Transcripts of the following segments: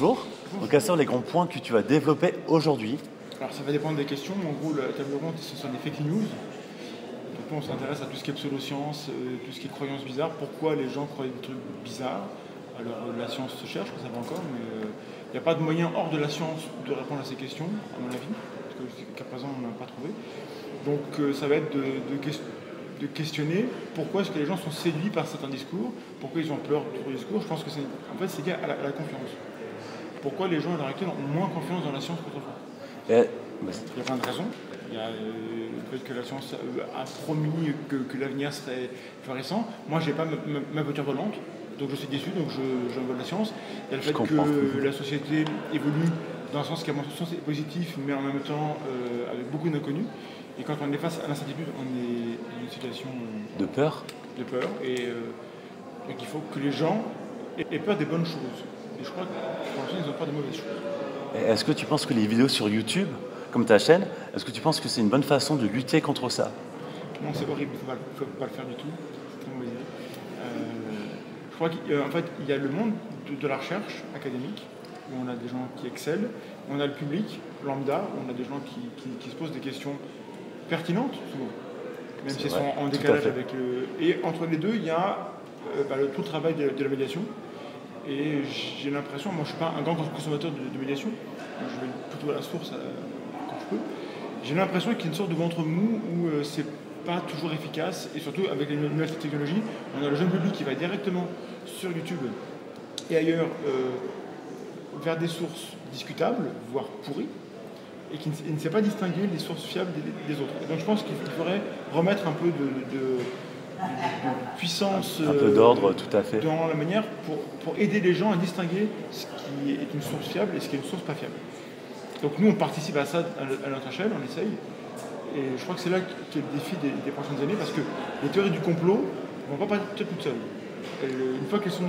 bonjour. Donc, quels sont les grands points que tu vas développer aujourd'hui? Alors ça va dépendre des questions. En gros, la table ronde, ce sont des fake news. Donc nous, on s'intéresse à tout ce qui est pseudoscience, tout ce qui est croyances bizarres. Pourquoi les gens croient des trucs bizarres? Alors la science se cherche, on ne sait pas encore, mais il n'y a pas de moyen hors de la science de répondre à ces questions, à mon avis, parce qu'à présent on n'a pas trouvé. Donc ça va être de questionner pourquoi est-ce que les gens sont séduits par certains discours, pourquoi ils ont peur de discours. Je pense que c'est lié à la confiance. Pourquoi les gens à l'heure actuelle ont moins confiance dans la science qu'autrefois? Il y a plein de raisons. Il y a le fait que la science a promis que l'avenir serait florissant. Moi, je n'ai pas ma voiture volante, donc je suis déçu, donc je vole la science. Il y a le fait que la société évolue dans un sens qui, à mon sens, est positif, mais en même temps avec beaucoup d'inconnus. Et quand on est face à l'incertitude, on est dans une situation de peur. Et donc il faut que les gens aient peur des bonnes choses. Et je crois que pour l'instant, ils ont peur des mauvaises choses. Est-ce que tu penses que les vidéos sur YouTube, comme ta chaîne, est-ce que tu penses que c'est une bonne façon de lutter contre ça? Non, c'est horrible, il ne faut pas le faire du tout. C'est une mauvaise idée. Je crois qu'en fait, il y a le monde de la recherche académique, où on a des gens qui excellent, on a le public lambda, où on a des gens qui se posent des questions pertinentes, souvent, même si elles sont en décalage avec le... Et entre les deux, il y a tout le travail de la médiation. Et j'ai l'impression, moi je ne suis pas un grand consommateur de médiation, je vais plutôt à la source quand je peux. J'ai l'impression qu'il y a une sorte de ventre mou où c'est pas toujours efficace, et surtout avec les nouvelles technologies, on a le jeune public qui va directement sur YouTube et ailleurs vers des sources discutables, voire pourries, et qui ne sait pas distinguer les sources fiables des autres. Et donc je pense qu'il faudrait remettre un peu de puissance, un peu d'ordre, tout à fait, dans la manière pour aider les gens à distinguer ce qui est une source fiable et ce qui est une source pas fiable. Donc nous, on participe à ça à notre échelle, on essaye. Et je crois que c'est là qu'est le défi des prochaines années, parce que les théories du complot ne vont pas partir toutes seules. Une fois qu'elles sont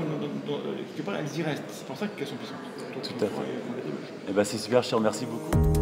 quelque part, elles y restent. C'est pour ça qu'elles sont puissantes. Donc, tout à fait. Et c'est super, je te remercie beaucoup.